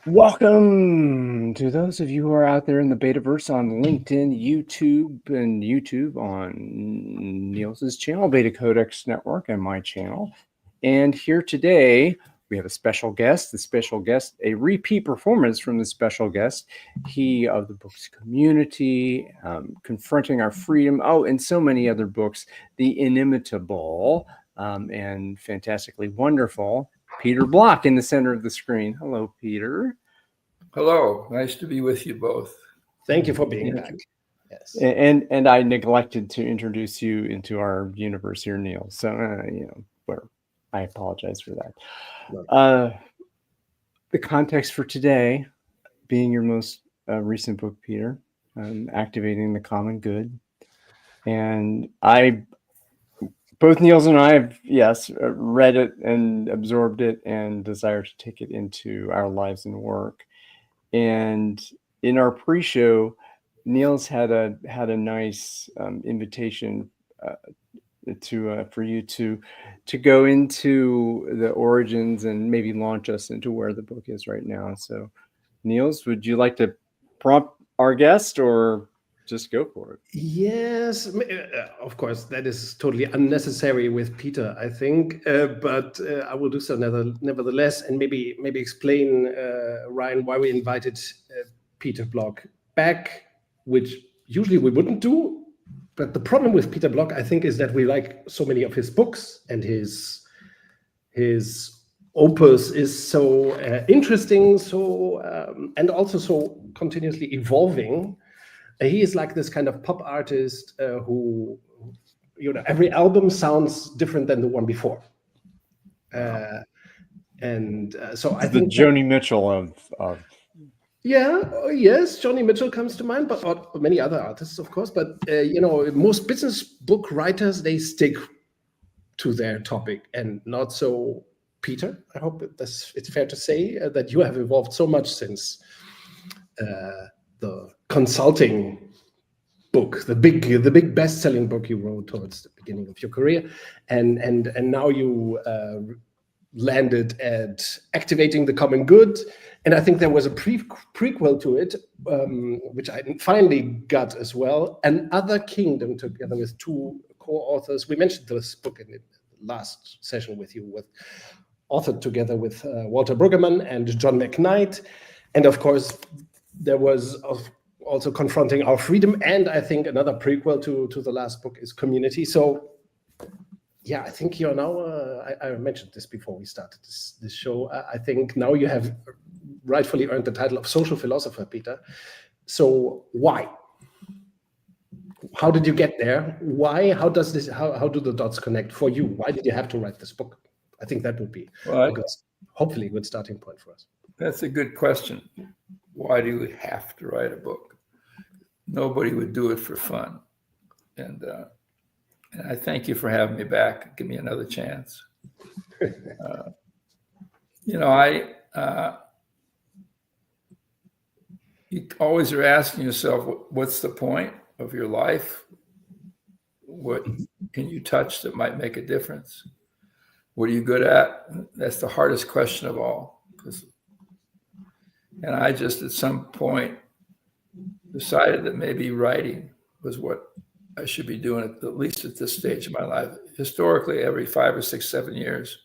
Welcome to those of you who are out there in the Betaverse on LinkedIn, YouTube on Niels's channel, BetaCodex Network, and my channel. And here today, we have a special guest. The special guest, a repeat performance from the special guest, he of the book's Community, Confronting Our Freedom, and so many other books, The Inimitable, and fantastically wonderful, Peter Block in the center of the screen. Hello, Peter. Hello. Nice to be with you both. Thank you for being back. Yes. And I neglected to introduce you into our universe here, Niels. So, I apologize for that. The context for today being your most recent book, Peter, Activating the Common Good. And both Niels and I have, read it and absorbed it and desire to take it into our lives and work. And in our pre-show, Niels had a nice invitation for you to go into the origins and maybe launch us into where the book is right now. So, Niels, would you like to prompt our guest or just go for it? Yes, of course, that is totally unnecessary with Peter, I think, but I will do so nevertheless, and maybe explain, Ryan, why we invited Peter Block back, which usually we wouldn't do. But the problem with Peter Block, I think, is that we like so many of his books, and his opus is so interesting, and also so continuously evolving. He is like this kind of pop artist who, every album sounds different than the one before. So I think the Joni Mitchell of yes, Joni Mitchell comes to mind, but many other artists, of course. But most business book writers, they stick to their topic, and not so Peter. I hope it's fair to say that you have evolved so much since the consulting book, the big best-selling book you wrote towards the beginning of your career, and now you landed at Activating the Common Good. And I think there was a prequel to it, which I finally got as well, Another Kingdom, together with two co-authors. We mentioned this book in the last session with you, authored together with Walter Brueggemann and John McKnight. And of course, there was also Confronting Our Freedom, and I think another prequel to the last book is Community. So yeah, I think you're now, I mentioned this before we started this show, I think now you have rightfully earned the title of social philosopher, Peter. So why? How did you get there? Why? How do the dots connect for you? Why did you have to write this book? I think that would be hopefully a good starting point for us. That's a good question. Why do you have to write a book? Nobody would do it for fun. And I thank you for having me back. Give me another chance. You always are asking yourself, what's the point of your life? What can you touch that might make a difference? What are you good at? That's the hardest question of all. And I just, at some point, decided that maybe writing was what I should be doing, at least at this stage of my life. Historically, every 5 or 6, 7 years.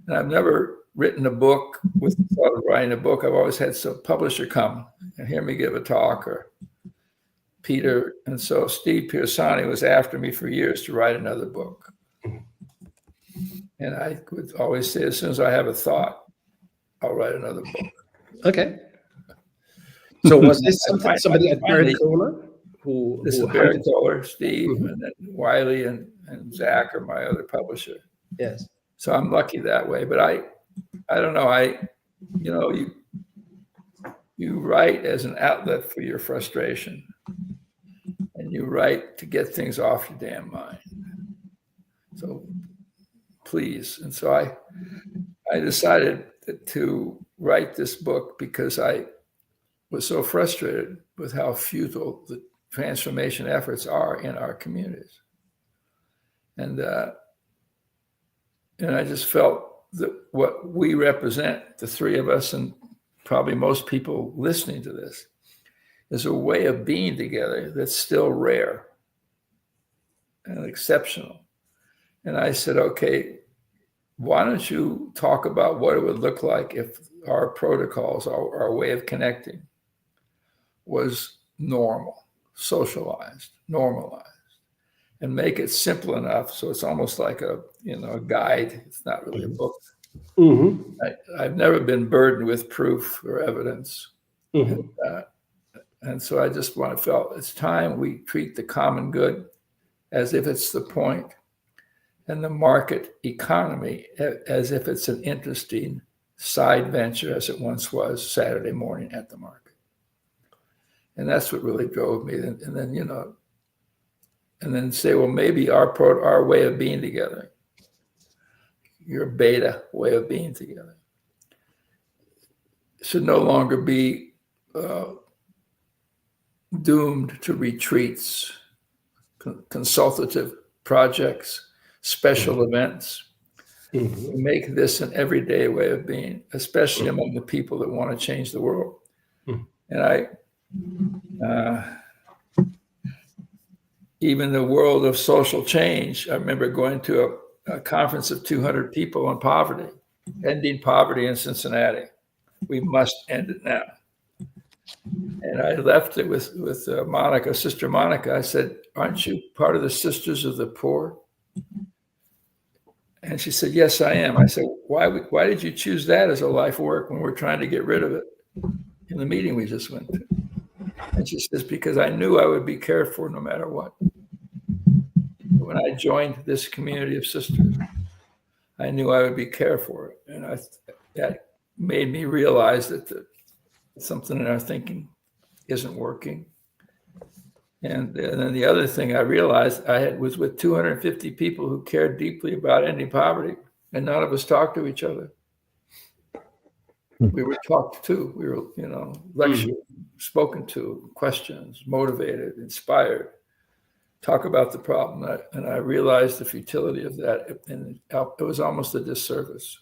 And I've never written a book with the thought of writing a book. I've always had some publisher come and hear me give a talk, or Peter. And so Steve Piersani was after me for years to write another book. And I would always say, as soon as I have a thought, I'll write another book. Okay. So was this somebody at Barrett Kohler? This is Barrett Kohler, Steve, and then Wiley and Zach are my other publisher. Yes. So I'm lucky that way. But I don't know. You write as an outlet for your frustration, and you write to get things off your damn mind. So please. And so I decided to write this book because I was so frustrated with how futile the transformation efforts are in our communities. And I just felt that what we represent, the three of us and probably most people listening to this, is a way of being together that's still rare and exceptional. And I said, okay, why don't you talk about what it would look like if our protocols, our way of connecting was normal, socialized, normalized, and make it simple enough so it's almost like a guide. It's not really a book. Mm-hmm. I've never been burdened with proof or evidence. Mm-hmm. And so I just felt it's time we treat the common good as if it's the point, and the market economy as if it's an interesting side venture, as it once was Saturday morning at the market. And that's what really drove me. And then say, well, maybe our way of being together, your beta way of being together, should no longer be doomed to retreats, consultative projects, special events. Mm-hmm. Make this an everyday way of being, especially among the people that want to change the world. Mm-hmm. And even the world of social change, I remember going to a conference of 200 people on poverty, ending poverty in Cincinnati. We must end it now. And I left it with Monica, Sister Monica. I said, aren't you part of the Sisters of the Poor? And she said, yes, I am. I said, why did you choose that as a life work when we're trying to get rid of it in the meeting we just went to? And she says, because I knew I would be cared for no matter what. When I joined this community of sisters, I knew I would be cared for. And that made me realize that something in our thinking isn't working. And then the other thing I realized was with 250 people who cared deeply about ending poverty, and none of us talked to each other. We were talked to, we were, lectured, spoken to, questions, motivated, inspired, talk about the problem. And I realized the futility of that. And it was almost a disservice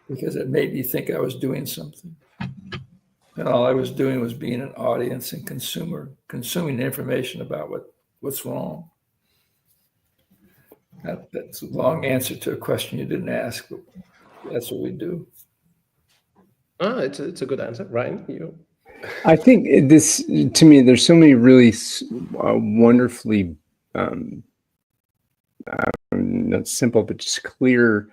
because it made me think I was doing something. And all I was doing was being an audience and consuming information about what's wrong. That's a long answer to a question you didn't ask, but that's what we do. It's a good answer, Ryan. You. I think this, to me, there's so many really wonderfully not simple but just clear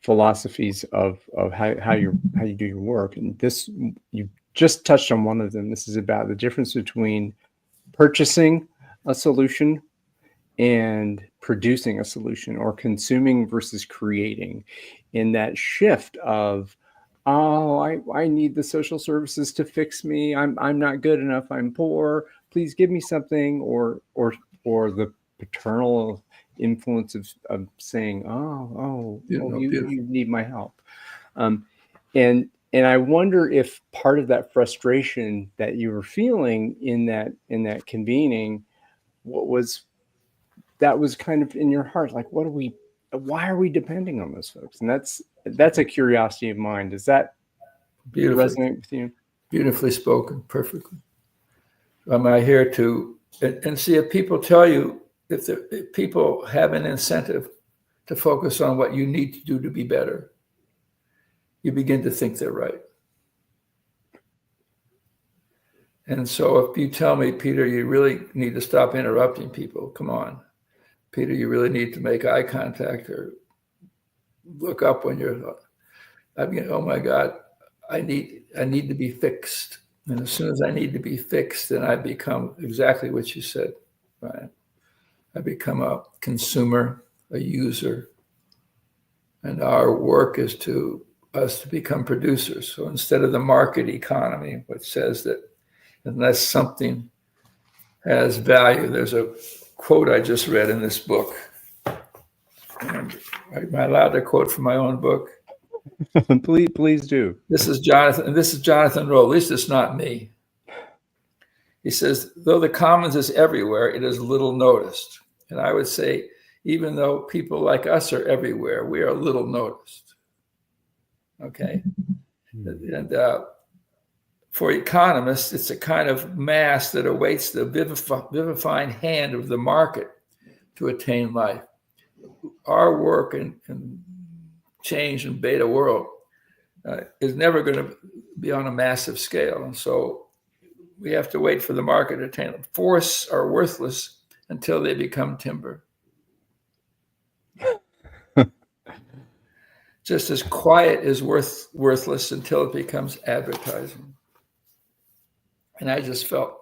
philosophies of how you do your work, and this, you just touched on one of them. This is about the difference between purchasing a solution and producing a solution, or consuming versus creating, in that shift of, oh, I need the social services to fix me. I'm not good enough. I'm poor. Please give me something, or the paternal influence of saying, you need my help. And I wonder if part of that frustration that you were feeling in that convening, that was kind of in your heart, like, why are we depending on those folks? And that's a curiosity of mine. Does that resonate with you? Beautifully spoken, perfectly. Am I here to and see if people tell you, if people have an incentive to focus on what you need to do to be better, you begin to think they're right. And so if you tell me, Peter, you really need to stop interrupting people, come on. Peter, you really need to make eye contact or look up when oh my God, I need to be fixed. And as soon as I need to be fixed, then I become exactly what you said, right? I become a consumer, a user. And our work is us to become producers. So instead of the market economy, which says that unless something has value, there's a quote I just read in this book. And am I allowed to quote from my own book? Please do. This is Jonathan Rowe. At least it's not me. He says, though the commons is everywhere, it is little noticed. And I would say, even though people like us are everywhere, we are little noticed. Okay? And for economists, it's a kind of mass that awaits the vivifying hand of the market to attain life. Our work in change in beta world is never going to be on a massive scale. And so we have to wait for the market to attain them. Forests are worthless until they become timber. Just as quiet is worthless until it becomes advertising. And I just felt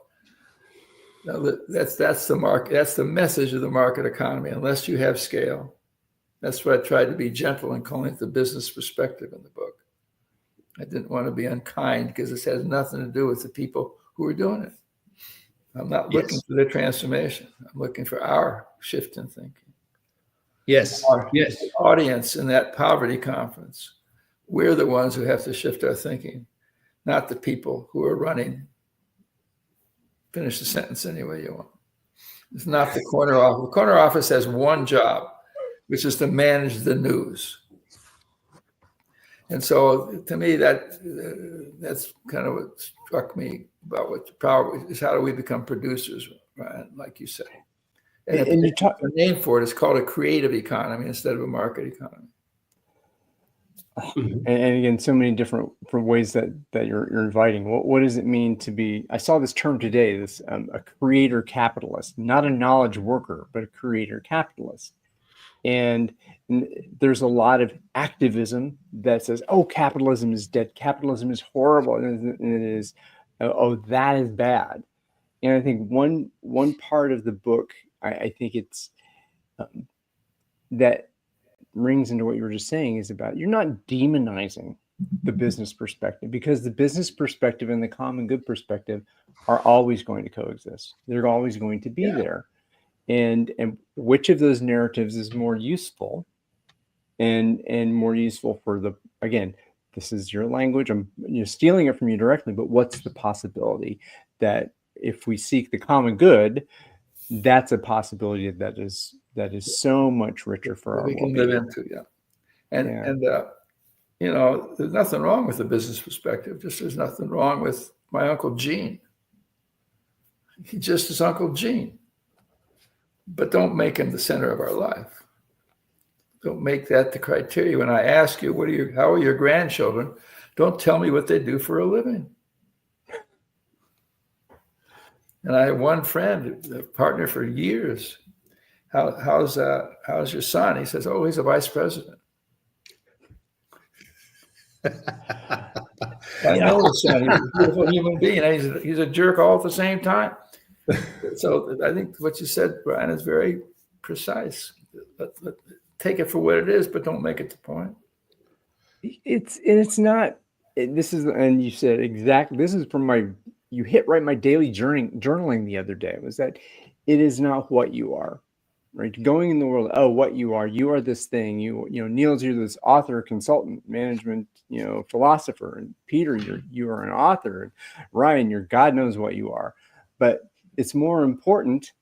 that's the market. That's the message of the market economy. Unless you have scale, that's what I tried to be gentle in calling it the business perspective in the book. I didn't want to be unkind because this has nothing to do with the people who are doing it. I'm not looking for their transformation. I'm looking for our shift in thinking. Yes. Our Yes. audience in that poverty conference, we're the ones who have to shift our thinking, not the people who are running. Finish the sentence any way you want. It's not the corner office. The corner office has one job, which is to manage the news. And so to me, that's kind of what struck me about what the power is. How do we become producers, right? Like you said. And you talk, the name for it is called a creative economy instead of a market economy. And again, so many different ways that you're inviting. What does it mean to be? I saw this term today. This a creator capitalist, not a knowledge worker, but a creator capitalist. And there's a lot of activism that says, "Oh, capitalism is dead. Capitalism is horrible," and it is, "Oh, that is bad." And I think one part of the book, I think it's that rings into what you were just saying is about you're not demonizing the business perspective, because the business perspective and the common good perspective are always going to coexist. They're always going to be there. And which of those narratives is more useful and more useful for the, again, this is your language, I'm stealing it from you directly, but what's the possibility that if we seek the common good, that's a possibility that is so much richer for our we can well-being. live into, and you know, there's nothing wrong with the business perspective. Just there's nothing wrong with my Uncle Gene. He just is Uncle Gene. But don't make him the center of our life. Don't make that the criteria. When I ask you, how are your grandchildren? Don't tell me what they do for a living. And I have one friend, a partner for years. How's your son? He says, "Oh, he's a vice president." I know his son. He's a beautiful human being. He's a jerk all at the same time. So I think what you said, Brian, is very precise. Take it for what it is, but don't make it the point. It's not. This is, and you said exactly. This is from you hit right my daily journaling the other day. Was that it is not what you are, right? Going in the world. Oh, what you are this thing. You know, Niels, you're this author, consultant, management, philosopher, and Peter, you are an author, and Ryan, you're God knows what you are, but it's more important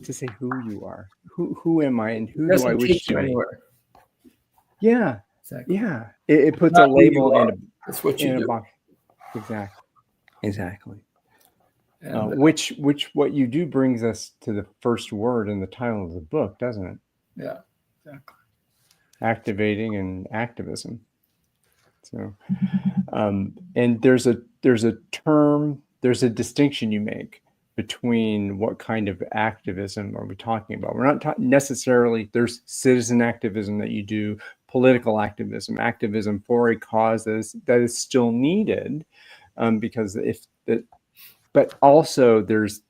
to say who you are. Who am I, and who do I wish to be? Yeah, exactly. Yeah. It puts a label and that's what you do. Box. Exactly. And, which what you do brings us to the first word in the title of the book, doesn't it? Yeah, exactly. Activating and activism. So, and there's a distinction you make between what kind of activism are we talking about. We're not necessarily, there's citizen activism that you do, political activism for a cause that is still needed, because but also there's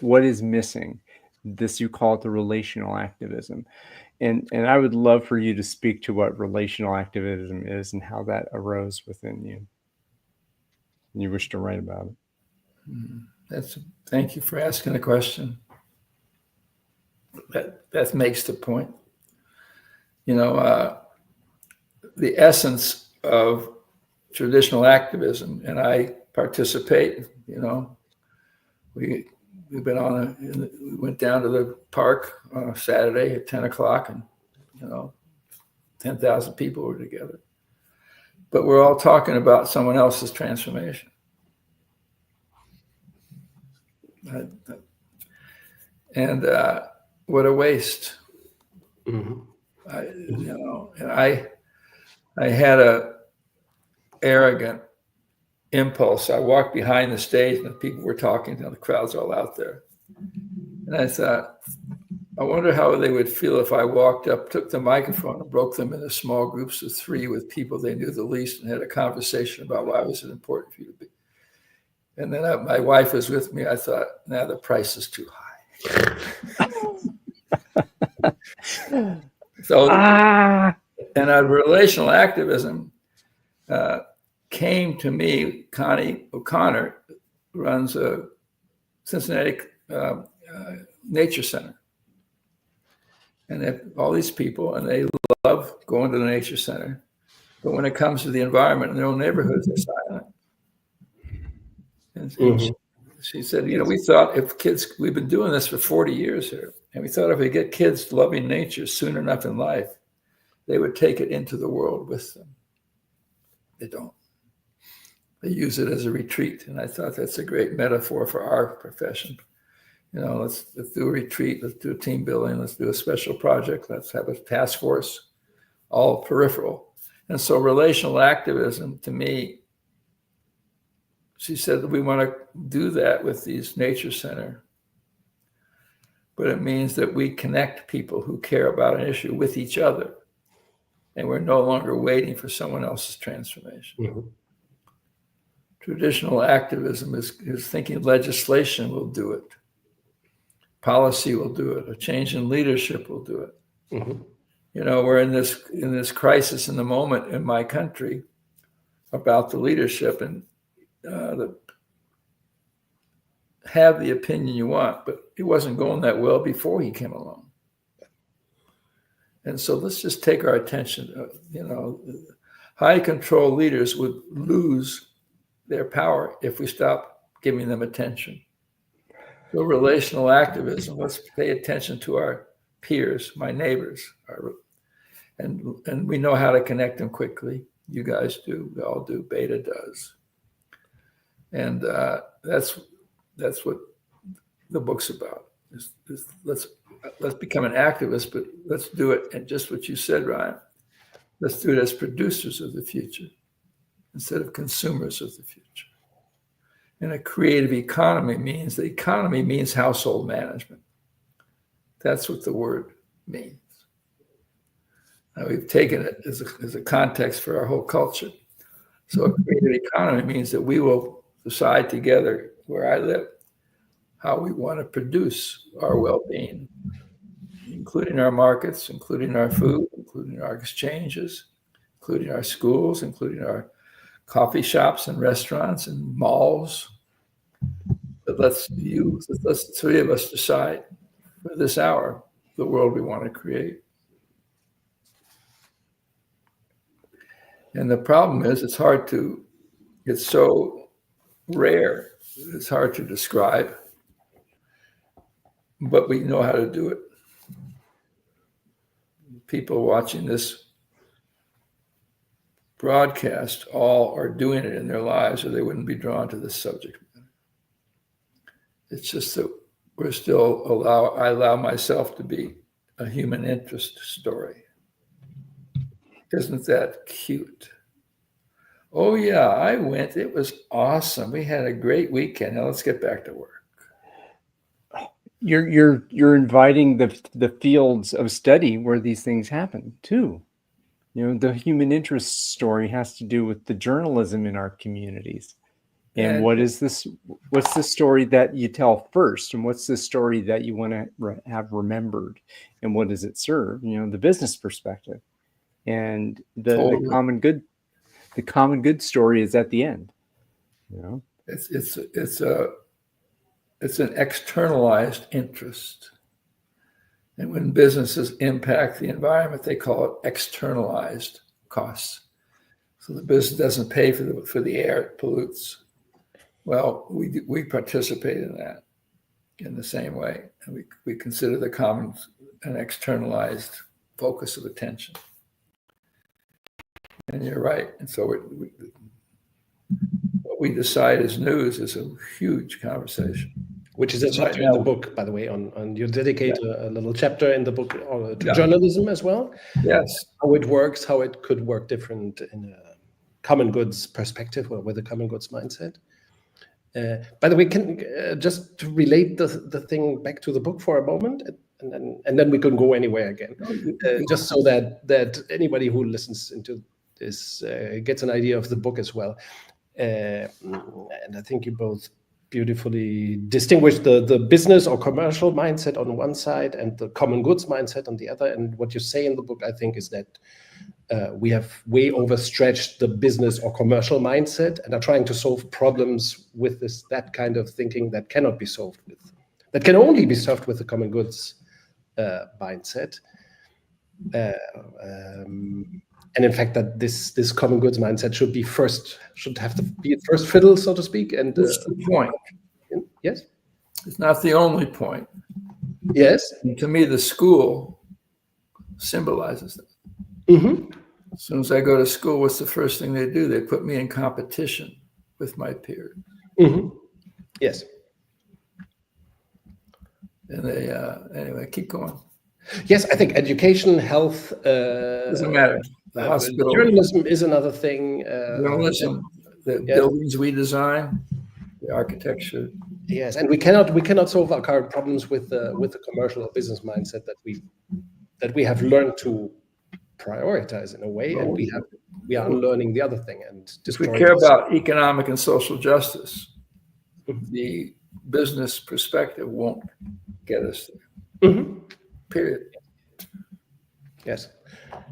what is missing. This, you call it the relational activism. And I would love for you to speak to what relational activism is and how that arose within you. You wish to write about it. Thank you for asking the question. That makes the point. The essence of traditional activism, and I participate. We went down to the park on a Saturday at 10 o'clock, and 10,000 people were together. but we're all talking about someone else's transformation. And what a waste. Mm-hmm. And I had a arrogant impulse. I walked behind the stage and the people were talking, the crowd's all out there. And I thought, I wonder how they would feel if I walked up, took the microphone and broke them into small groups of 3 with people they knew the least and had a conversation about why was it important for you to be. And then my wife was with me. I thought, now the price is too high. So, and relational activism came to me. Connie O'Connor runs a Cincinnati nature center. And they have all these people, and they love going to the nature center. But when it comes to the environment in their own neighborhoods, they're silent. And she said, we thought if kids, we've been doing this for 40 years here, and we thought if we get kids loving nature soon enough in life, they would take it into the world with them. They don't. They use it as a retreat. And I thought that's a great metaphor for our profession. Let's do a retreat, let's do a team building, let's do a special project, let's have a task force, all peripheral. And so relational activism, to me, she said that we want to do that with these nature center, but it means that we connect people who care about an issue with each other, and we're no longer waiting for someone else's transformation. Mm-hmm. Traditional activism is thinking legislation will do it. Policy will do it. A change in leadership will do it. Mm-hmm. We're in this crisis in the moment in my country about the leadership, and have the opinion you want, but it wasn't going that well before he came along. And so let's just take our attention. High control leaders would lose their power if we stop giving them attention. So relational activism, let's pay attention to our peers, my neighbors, and we know how to connect them quickly. You guys do, we all do, Beta does. And that's what the book's about. Let's become an activist, but let's do it. And just what you said, Ryan, let's do it as producers of the future instead of consumers of the future. And a creative economy means household management. That's what the word means. Now we've taken it as a context for our whole culture. So a creative economy means that we will decide together where I live how we want to produce our well-being, including our markets, including our food, including our exchanges, including our schools, including our coffee shops and restaurants and malls. But let's the 3 of us decide for this hour the world we want to create. And the problem is it's so rare, it's hard to describe, but we know how to do it. People watching this broadcast all are doing it in their lives, or they wouldn't be drawn to this subject matter. It's just that I allow myself to be a human interest story. Isn't that cute? Oh yeah, I went. It was awesome. We had a great weekend. Now let's get back to work. You're inviting the fields of study where these things happen too. The human interest story has to do with the journalism in our communities. And what's the story that you tell first? And what's the story that you want to have remembered? And what does it serve? The business perspective. And the common good story is at the end. It's an externalized interest. And when businesses impact the environment, they call it externalized costs. So the business doesn't pay for the air it pollutes. Well, we participate in that in the same way. And we consider the commons an externalized focus of attention. And you're right. And so what we decide is news is a huge conversation. Which is a chapter in the book, by the way, on you dedicate a little chapter in the book to journalism as well. Yes. How it works, how it could work different in a common goods perspective or with a common goods mindset. By the way, can just to relate the thing back to the book for a moment, and then we can go anywhere again, just so that anybody who listens into this gets an idea of the book as well. And I think you both beautifully distinguish the business or commercial mindset on one side and the common goods mindset on the other. And what you say in the book, I think, is that we have way overstretched the business or commercial mindset and are trying to solve problems with that kind of thinking that cannot be solved with, that can only be solved with the common goods mindset. And in fact, that this common goods mindset should be first fiddle, so to speak. And that's the point. Yes, it's not the only point. Yes, and to me, the school symbolizes that. Mm-hmm. As soon as I go to school, what's the first thing they do? They put me in competition with my peers. Mm-hmm. Yes. And they anyway, keep going. Yes, I think education, health doesn't matter. The hospital. Journalism is another thing. Journalism, the buildings we design, the architecture. Yes, and we cannot solve our current problems with the commercial or business mindset that we have learned to prioritize in a way, and we are unlearning the other thing. And if we care about economic and social justice, the business perspective won't get us there. Mm-hmm. Period. Yes.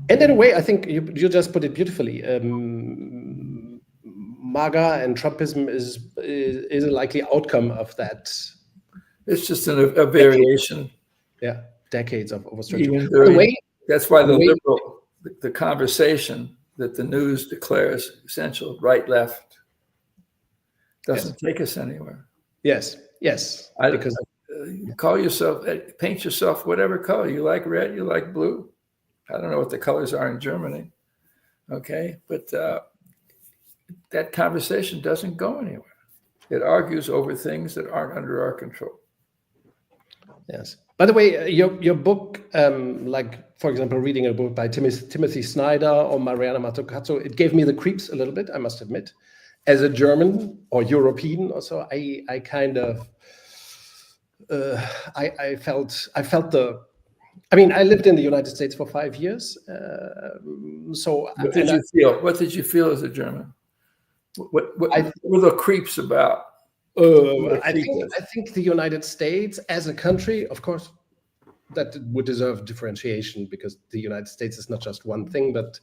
And in a way, I think you just put it beautifully. MAGA and Trumpism is a likely outcome of that. It's just a variation. Yeah, decades of overstretching. That's why the conversation that the news declares essential, right, left, doesn't take us anywhere. Yes. Because you call yourself, paint yourself whatever color you like, red, you like blue. I don't know what the colors are in Germany, okay? But that conversation doesn't go anywhere. It argues over things that aren't under our control. Yes. By the way, your book, like, for example, reading a book by Timothy Snyder or Mariana Mazzucato, it gave me the creeps a little bit, I must admit. As a German or European also, I kind of, I felt I lived in the United States for 5 years. So what did you feel? What did you feel as a German? What were the creeps about? I think the United States as a country, of course, that would deserve differentiation because the United States is not just one thing, but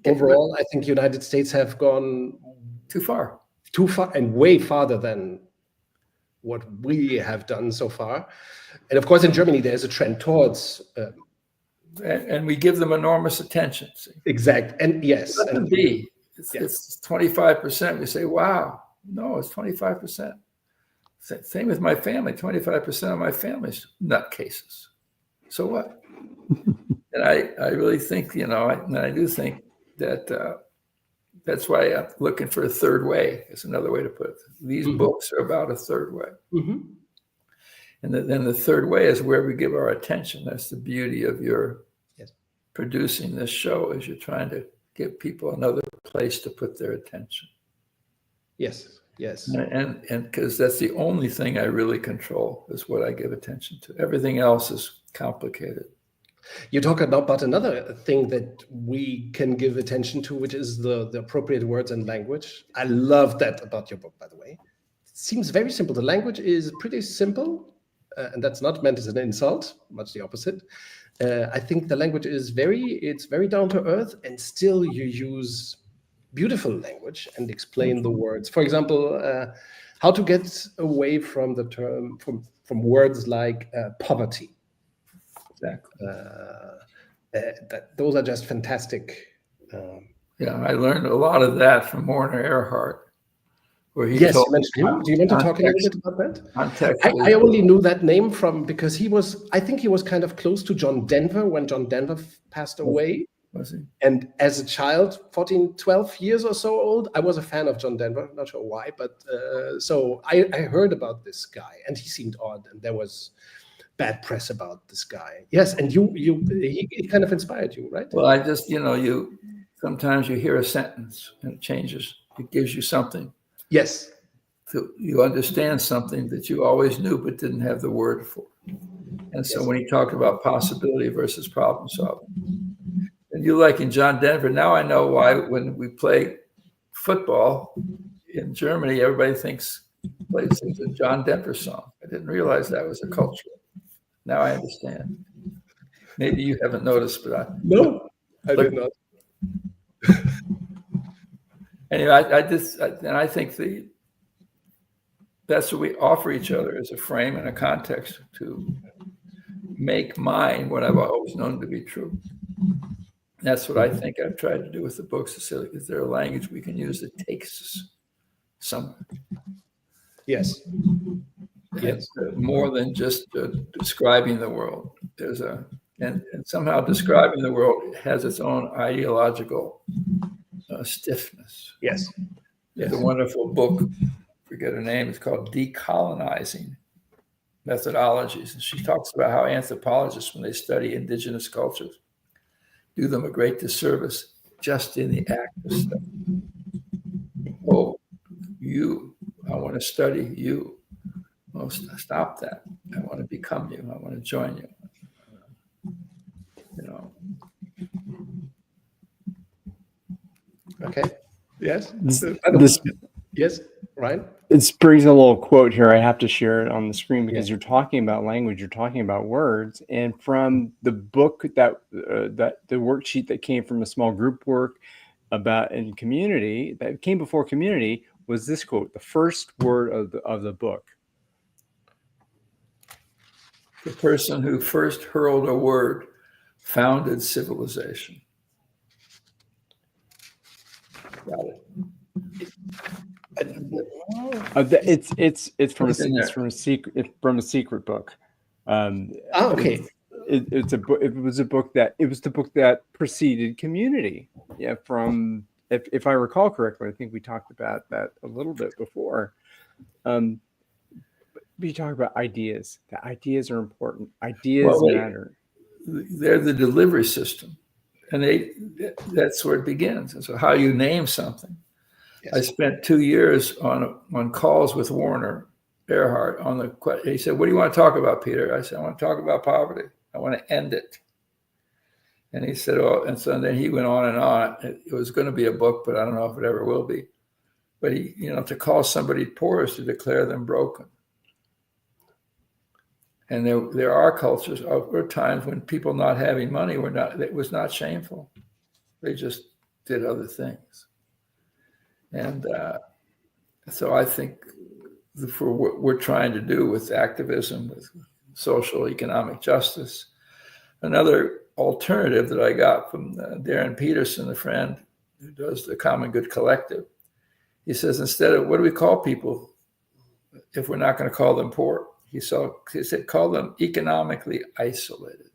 overall, I think United States have gone too far and way farther than what we have done so far. And of course, in Germany, there's a trend towards... and we give them enormous attention. See? Exact. And yes. It's 25%. We say, wow, no, it's 25%. Same with my family. 25% of my family's nutcases. So what? And I really think, I do think that that's why I'm looking for a third way. Is another way to put it. These books are about a third way. Mm-hmm. And then the third way is where we give our attention. That's the beauty of your producing this show, is you're trying to give people another place to put their attention. Yes. And because that's the only thing I really control is what I give attention to. Everything else is complicated. You talk about another thing that we can give attention to, which is the appropriate words and language. I love that about your book, by the way. It seems very simple. The language is pretty simple. And that's not meant as an insult, much the opposite. I think the language is very down to earth, and still you use beautiful language and explain the words. For example, how to get away from the term, from words like poverty. Exactly. Those are just fantastic. I learned a lot of that from Werner Erhard. Where he you mentioned him. Do you want to talk a little bit about that? I only knew that name because I think he was kind of close to John Denver when John Denver passed away. Was he? And as a child, 14, 12 years or so old, I was a fan of John Denver. Not sure why, but so I heard about this guy, and he seemed odd, and there was bad press about this guy. Yes, and he kind of inspired you, right? Well, I just, sometimes you hear a sentence and it changes. It gives you something. Yes. You understand something that you always knew but didn't have the word for. And so Yes. when he talked about possibility versus problem solving, and you like in John Denver, now I know why when we play football in Germany, everybody thinks it's a John Denver song. I didn't realize that was a culture. Now I understand. Maybe you haven't noticed, but I did not. Anyway, I think that's what we offer each other as a frame and a context to make mine what I've always known to be true. That's what I think I've tried to do with the books. Is there a language we can use that takes us somewhere? Yes. Yes. More than just describing the world. And somehow describing the world has its own ideological stiffness. Yes. There's a wonderful book, forget her name, it's called Decolonizing Methodologies. And she talks about how anthropologists, when they study indigenous cultures, do them a great disservice just in the act of study. Oh, I want to study you. Oh, stop that. I want to become you. I want to join you. Okay. Yes. Yes. Ryan? It brings a little quote here. I have to share it on the screen because you're talking about language, you're talking about words, and from the book that the worksheet that came from a small group work about in community that came before community was this quote: the first word of the book. The person who first hurled a word founded civilization. Got it. It's from a secret book. Okay. It was the book that preceded community. Yeah, from if I recall correctly, I think we talked about that a little bit before. We talk about ideas. The ideas are important. Ideas matter. They're the delivery system, and that's where it begins. And so, how you name something. Yes. I spent 2 years on calls with Warner Earhart he said, "What do you want to talk about, Peter?" I said, "I want to talk about poverty. I want to end it." And he said, "Oh," and so then he went on and on. It was going to be a book, but I don't know if it ever will be. But to call somebody poor is to declare them broken. And there are cultures, or times when people not having money it was not shameful. They just did other things. And so I think for what we're trying to do with activism, with social economic justice, another alternative that I got from Darren Peterson, a friend who does the Common Good Collective, he says, instead of what do we call people if we're not going to call them poor? He said, call them economically isolated.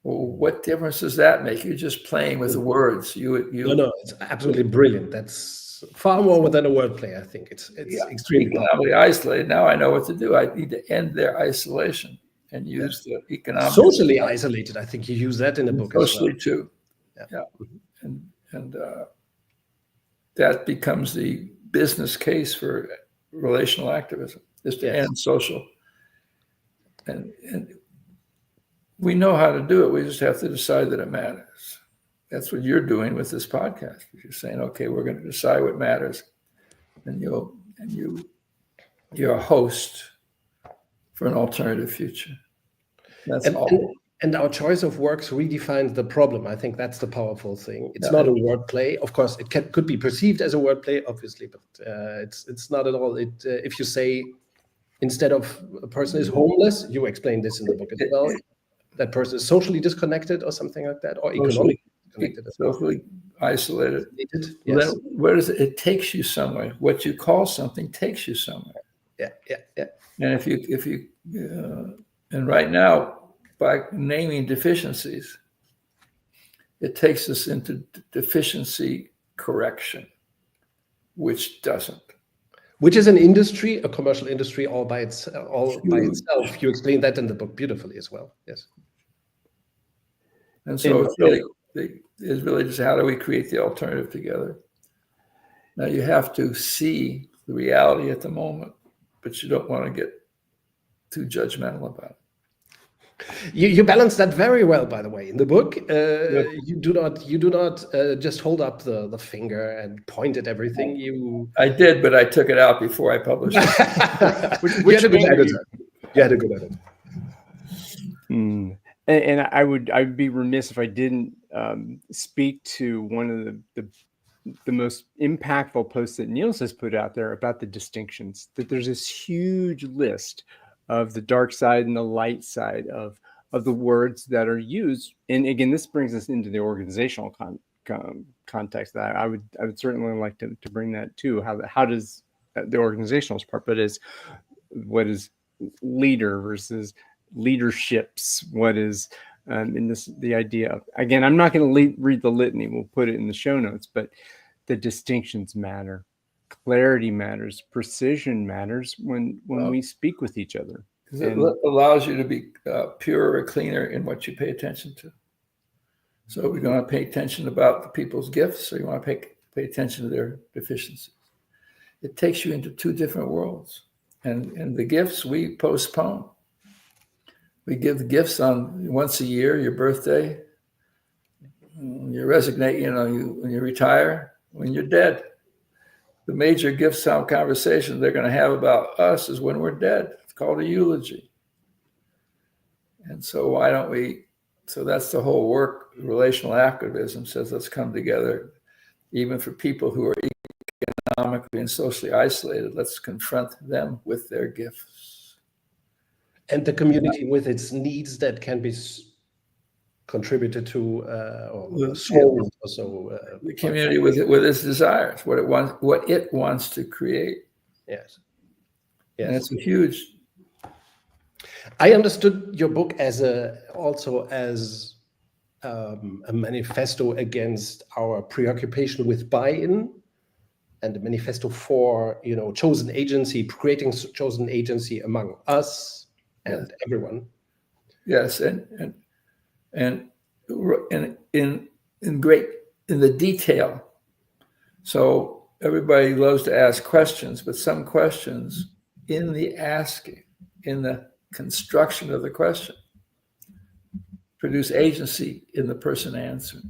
Well, what difference does that make? You're just playing with the words. No, it's absolutely brilliant. That's far more than a wordplay. I think it's extremely economically isolated. Now I know what to do. I need to end their isolation and use the economic. Socially isolated. I think you use that in the book. Socially too. Yeah. And that becomes the business case for relational activism, is to end social. And we know how to do it. We just have to decide that it matters. That's what you're doing with this podcast. You're saying, okay, we're going to decide what matters. And you're a host for an alternative future. That's all. And our choice of works redefines the problem. I think that's the powerful thing. It's not a wordplay. Of course, it could be perceived as a wordplay, obviously, but it's not at all. If you say, instead of a person is homeless, you explain this in the book as well, that person is socially disconnected or something like that, or economically disconnected. Socially isolated. Yes. Then where does it takes you somewhere? What you call something takes you somewhere. Yeah. And if you and right now, by naming deficiencies, it takes us into deficiency correction, which doesn't. Which is an industry, a commercial industry all by itself. You explain that in the book beautifully as well. Yes. And so it's really just how do we create the alternative together? Now you have to see the reality at the moment, but you don't want to get too judgmental about it. You balance that very well, by the way. In the book, you do not just hold up the finger and point at everything. I did, but I took it out before I published it. You had a good editor. You had a good editor. And I'd be remiss if I didn't speak to one of the most impactful posts that Niels has put out there about the distinctions. That there's this huge list of the dark side and the light side of the words that are used. And again, this brings us into the organizational context that I would certainly like to bring that too. How does the organizational part, but what is leader versus leaderships? What is in this, the idea of, again, I'm not going to read the litany. We'll put it in the show notes, but the distinctions matter. Clarity matters. Precision matters when we speak with each other. It allows you to be purer or cleaner in what you pay attention to. So we're going to pay attention about the people's gifts, or you want to pay attention to their deficiencies. It takes you into two different worlds. And the gifts we postpone. We give the gifts on once a year, your birthday. You resignate, when you retire, when you're dead. The major gift sound conversation they're going to have about us is when we're dead. It's called a eulogy. And so why don't we, so that's the whole work. Relational activism says let's come together, even for people who are economically and socially isolated. Let's confront them with their gifts. And the community with its needs that can be contributed to or solved also. The community with its desires, what it wants to create. Yes. And it's a huge. I understood your book also as a manifesto against our preoccupation with buy-in, and a manifesto for chosen agency, creating chosen agency among us and everyone. Yes, and in the detail. So everybody loves to ask questions, but some questions in the asking, in the construction of the question, produce agency in the person answering.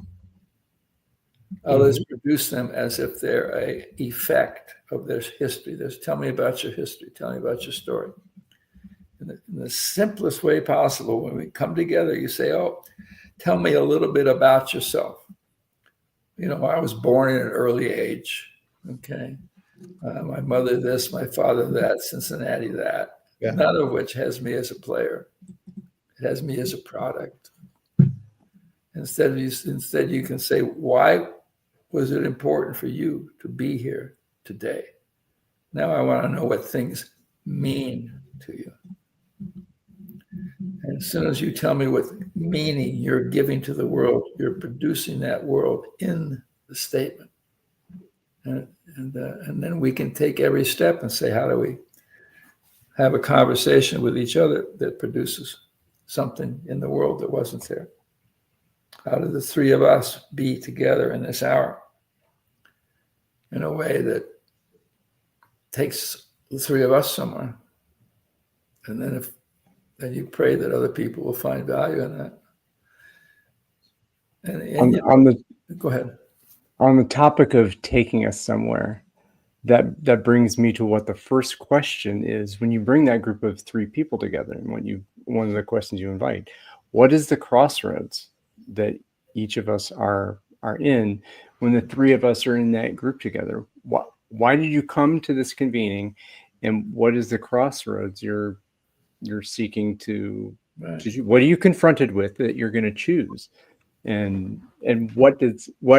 Others produce them as if they're an effect of their history. Tell me about your history. Tell me about your story. In the simplest way possible, when we come together, you say, oh, tell me a little bit about yourself. I was born in an early age. Okay. My mother this, my father that, Cincinnati that. Yeah. None of which has me as a player. It has me as a product. Instead, you can say, why was it important for you to be here today? Now I want to know what things mean to you. And as soon as you tell me what meaning you're giving to the world, you're producing that world in the statement. And then we can take every step and say, how do we have a conversation with each other that produces something in the world that wasn't there? How do the three of us be together in this hour in a way that takes the three of us somewhere? And then you pray that other people will find value in that. Go ahead. On the topic of taking us somewhere, that brings me to what the first question is. When you bring that group of three people together, and one of the questions you invite, what is the crossroads that each of us are in when the three of us are in that group together? Why did you come to this convening, and what is the crossroads you're seeking to what are you confronted with that you're going to choose, and what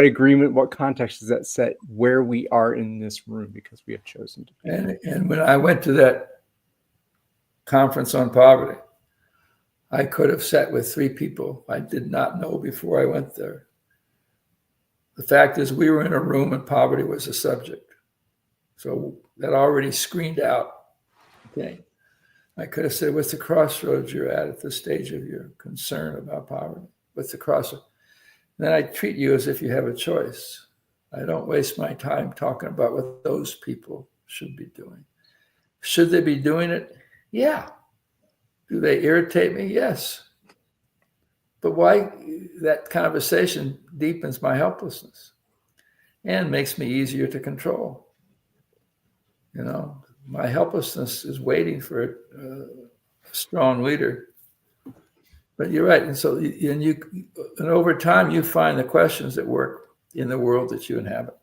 agreement, what context does that set where we are in this room because we have chosen to be? And when I went to that conference on poverty, I could have sat with three people I did not know before I went there, the fact is we were in a room and poverty was a subject. So that already screened out. Okay. I could have said, what's the crossroads you're at this stage of your concern about poverty? What's the crossroads? And then I treat you as if you have a choice. I don't waste my time talking about what those people should be doing. Should they be doing it? Yeah. Do they irritate me? Yes. But why? That conversation deepens my helplessness and makes me easier to control. You know, my helplessness is waiting for a strong leader. But you're right. And so, and over time, you find the questions that work in the world that you inhabit.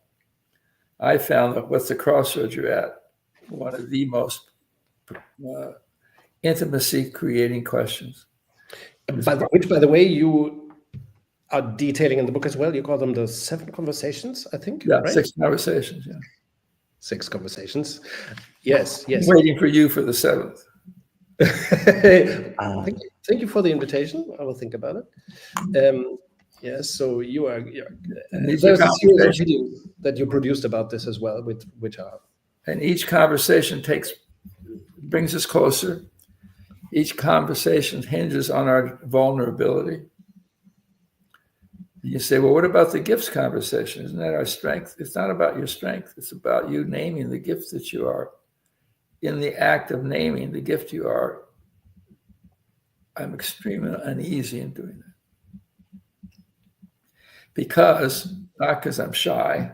I found that what's the crossroads you're at? One of the most intimacy creating questions. Which, by the way, you are detailing in the book as well. You call them the 7 conversations, I think. Yeah, right? 6 conversations. Yeah. 6 conversations. Yes, yes. I'm waiting for you for the 7th. Thank you for the invitation. I will think about it. Yes, so you are. There's a series of videos that you produced about this as well, which are. And each conversation brings us closer. Each conversation hinges on our vulnerability. You say, well, what about the gifts conversation? Isn't that our strength? It's not about your strength. It's about you naming the gifts that you are. In the act of naming the gift you are, I'm extremely uneasy in doing that. Not because I'm shy,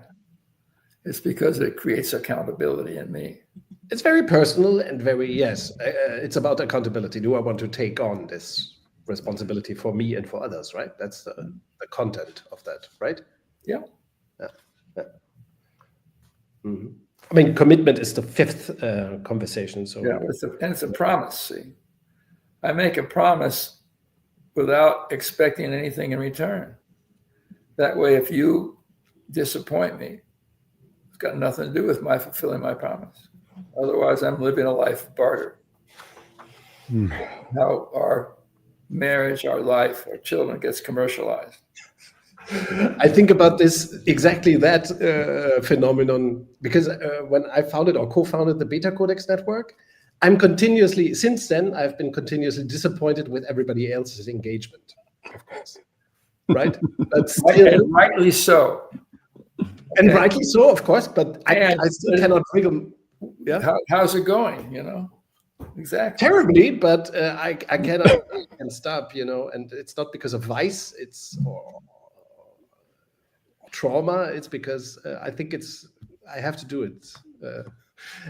it's because it creates accountability in me. It's very personal and it's about accountability. Do I want to take on this responsibility for me and for others, right? That's the content of that, right? Yeah. Mm-hmm. I mean, commitment is the 5th conversation. So yeah, it's a promise. See, I make a promise without expecting anything in return. That way, if you disappoint me, it's got nothing to do with my fulfilling my promise. Otherwise, I'm living a life of barter. How our marriage, our life, our children gets commercialized. I think about exactly that phenomenon, because when I founded or co-founded the BetaCodex network, since then, I've been continuously disappointed with everybody else's engagement, of course. Right? But still, and rightly so. And rightly so, of course, but I still cannot wriggle. Yeah. How's it going? You know, exactly. Terribly, but I cannot can stop. You know, and it's not because of vice. It's or trauma. It's because I think I have to do it.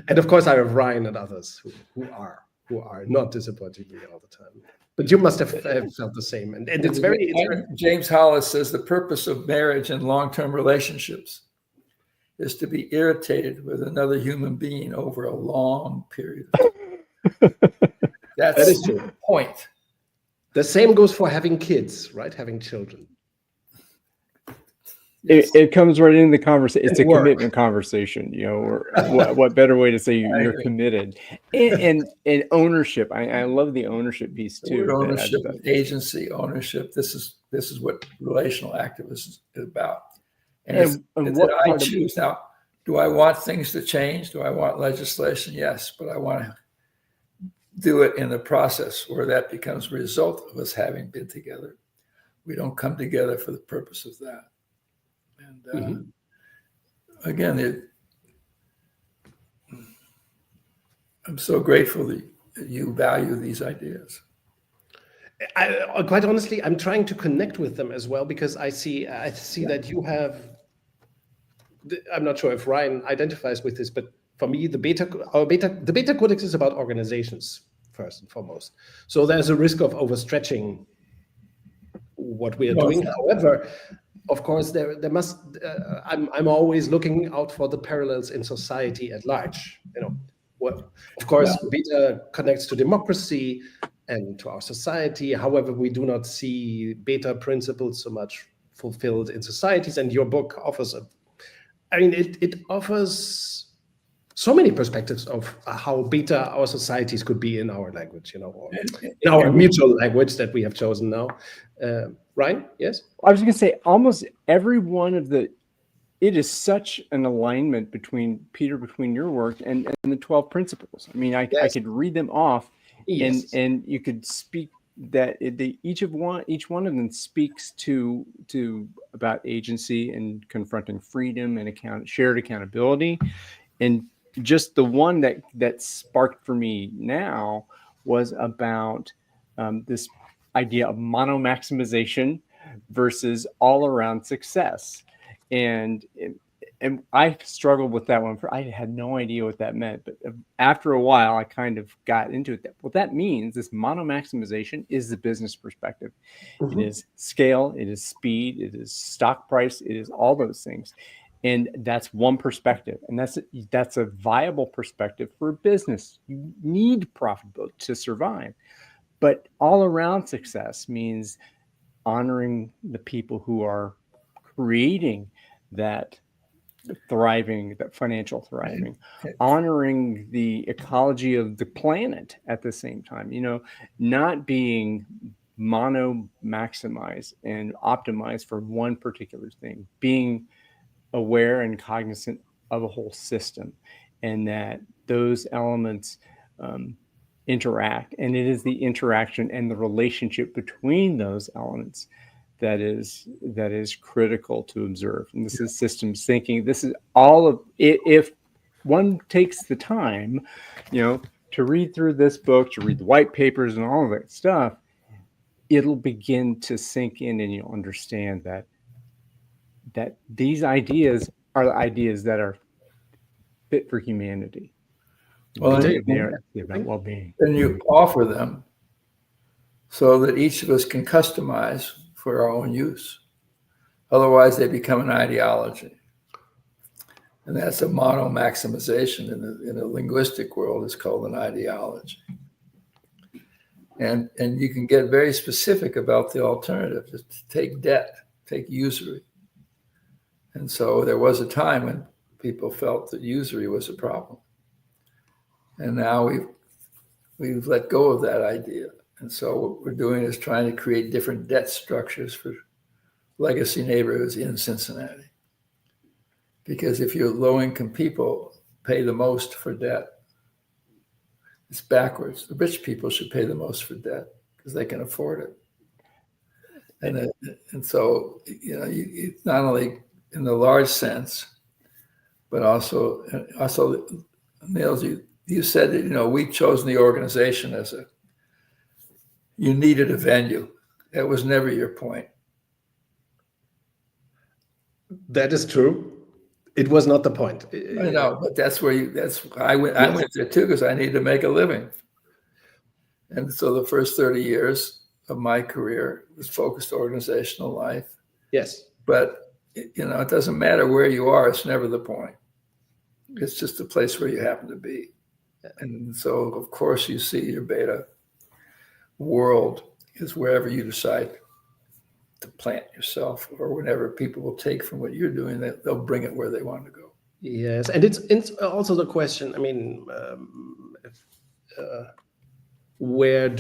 And of course, I have Ryan and others who are not disappointing me all the time. But you must have felt the same. And it's very. James Hollis says the purpose of marriage and long-term relationships is to be irritated with another human being over a long period of time. That is the point. The same goes for having kids, right? Having children. Yes. It comes right in the conversation. It's a commitment conversation, you know, or what better way to say you're committed. And ownership. I love the ownership piece too. Ownership, agency, ownership. This is what relational activism is about. And what I choose now, do I want things to change? Do I want legislation? Yes, but I want to do it in the process where that becomes a result of us having been together. We don't come together for the purpose of that. And again, I'm so grateful that you value these ideas. Quite honestly, I'm trying to connect with them as well because I see that you have. I'm not sure if Ryan identifies with this, but for me, the BetaCodex is about organizations first and foremost. So there's a risk of overstretching what we are doing. However, of course, there must. I'm always looking out for the parallels in society at large. You know, of course, Beta connects to democracy and to our society. However, we do not see Beta principles so much fulfilled in societies. And your book offers it offers so many perspectives of how Beta our societies could be in our language, you know, or in our mutual language that we have chosen now. Ryan, yes? I was going to say almost every one of the it is such an alignment between your work and the 12 principles. I mean, I could read them off, and you could speak that each one of them speaks to about agency and confronting freedom and shared accountability. And just the one that sparked for me now was about this idea of mono-maximization versus all-around success. And I struggled with that one. I had no idea what that meant. But after a while, I kind of got into it. What that means, this mono-maximization, is the business perspective. Mm-hmm. It is scale, it is speed, it is stock price, it is all those things. And that's one perspective. And that's a viable perspective for a business. You need profitability to survive. But all-around success means honoring the people who are creating that financial thriving, honoring the ecology of the planet at the same time, not being mono-maximized and optimized for one particular thing, being aware and cognizant of a whole system, and that those elements interact. And it is the interaction and the relationship between those elements that is critical to observe. And this is systems thinking. This is all of it. If one takes the time, to read through this book, to read the white papers and all of that stuff, it'll begin to sink in, and you'll understand that these ideas are the ideas that are fit for humanity. Well, they are about well-being. And you offer them so that each of us can customize for our own use. Otherwise, they become an ideology. And that's a mono-maximization in the linguistic world. It's called an ideology. And you can get very specific about the alternative. Just take debt, take usury. And so there was a time when people felt that usury was a problem. And now we've let go of that idea. And so what we're doing is trying to create different debt structures for legacy neighborhoods in Cincinnati. Because if your low-income people pay the most for debt, it's backwards. The rich people should pay the most for debt because they can afford it. And so, it's not only in the large sense, but also Niels, you said that, we've chosen the organization you needed a venue. That was never your point. That is true. It was not the point. I know, but I went there too, because I needed to make a living. And so the first 30 years of my career was focused organizational life. Yes. But, it doesn't matter where you are. It's never the point. It's just the place where you happen to be. And so, of course, you see your beta world is wherever you decide to plant yourself, or whenever people will take from what you're doing, they'll bring it where they want to go. Yes, and it's also the question, where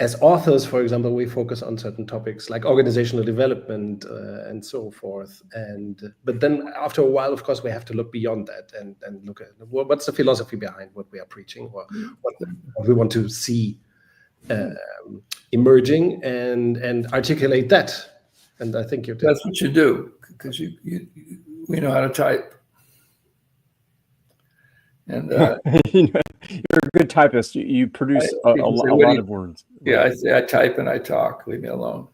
as authors, for example, we focus on certain topics like organizational development and so forth. But then after a while, of course, we have to look beyond that and look at what's the philosophy behind what we are preaching, or what we want to see emerging, and articulate that. And I think that's what you do, because we know how to type. And you're a good typist. You produce a lot of words. Yeah, I type and I talk. Leave me alone.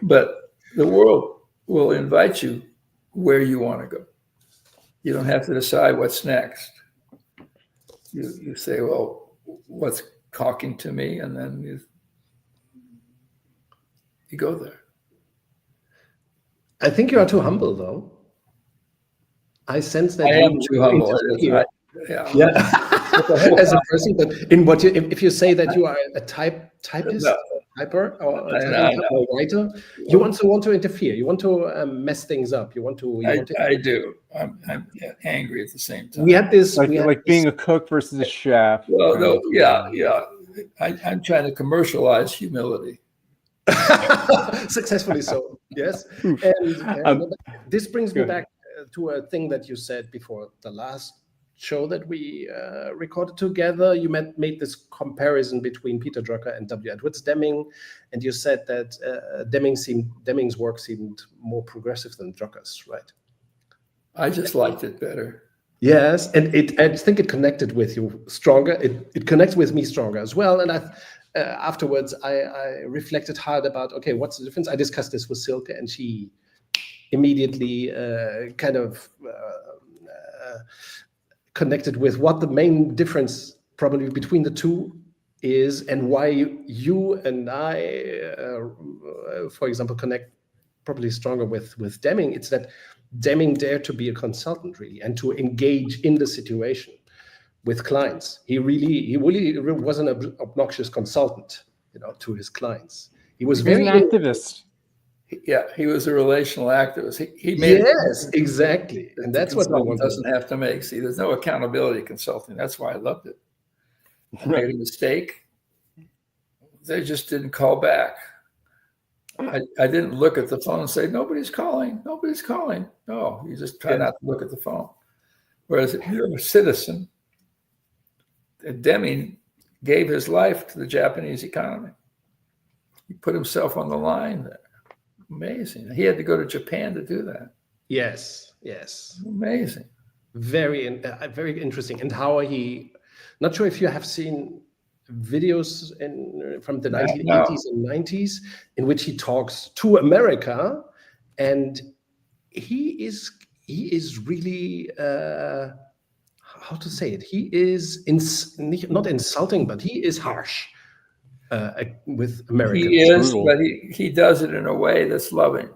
But the world will invite you where you want to go. You don't have to decide what's next. You say, well, what's talking to me? And then you go there. I think you are too humble, though. I sense that I am too humble. As a person, but if you say that you are a typist, typer, or a writer, you want to interfere. You want to mess things up. I do. I'm angry at the same time. We had this like being a cook versus a chef. Well, no, yeah. I'm trying to commercialize humility. Successfully so, yes. And this brings me back to a thing that you said before the last show that we recorded together. You made this comparison between Peter Drucker and W. Edwards Deming, and you said that Deming's work seemed more progressive than Drucker's, right? I just liked it better. Yes, and I think it connected with you stronger. It connects with me stronger as well. And afterwards, I reflected hard about, okay, what's the difference? I discussed this with Silke, and she immediately kind of connected with what the main difference probably between the two is, and why you and I, for example, connect probably stronger with Deming. It's that Deming dared to be a consultant, really, and to engage in the situation with clients. He really was an obnoxious consultant, to his clients. He was very an activist. Yeah, he was a relational activist. He made exactly, and that's what one doesn't have to make. See, there's no accountability consulting. That's why I loved it. I made a mistake. They just didn't call back. I didn't look at the phone and say, nobody's calling. No, you just try not to look at the phone. Whereas if you're a citizen, Deming gave his life to the Japanese economy. He put himself on the line there. Amazing. He had to go to Japan to do that. Yes. Amazing. Very interesting. And how not sure if you have seen videos from the 1980s and 90s in which he talks to America, and he is really how to say it, he is not insulting, but he is harsh with Americans. He is, but he does it in a way that's loving.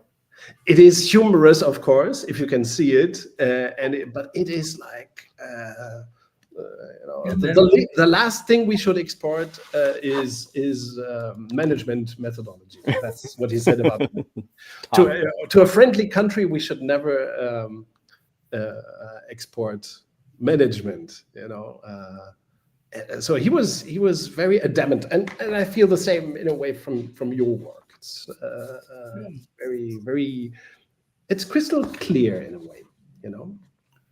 It is humorous, of course, if you can see it, but it is like the last thing we should export is management methodology. That's what he said about it. To a friendly country, we should never export management. So he was very adamant, and I feel the same in a way from your work. It's very, very, it's crystal clear in a way,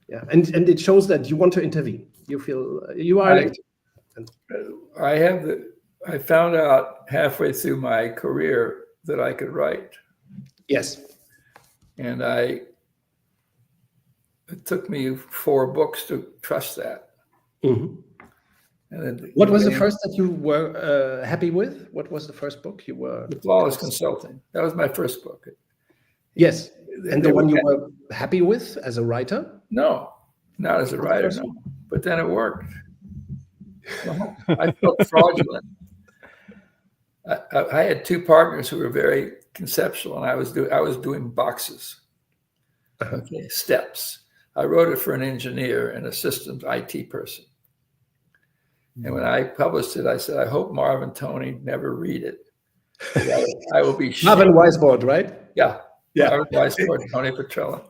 Yeah, and it shows that you want to intervene. You feel you are. I found out halfway through my career that I could write. Yes. And it took me 4 books to trust that. Mm-hmm. And then, what was the first that you were happy with? What was the first book you were? The Flawless Consulting. That was my first book. Yes. And the one you were happy with as a writer? No, not as a writer, no. But then it worked. I felt fraudulent. I had 2 partners who were very conceptual, and I was doing boxes, steps. I wrote it for an engineer and a systems IT person. And when I published it, I said, I hope Marv and Tony never read it. I will be Marvin Weisbord, right? Yeah. Marvin Weisbord, Tony Petrella.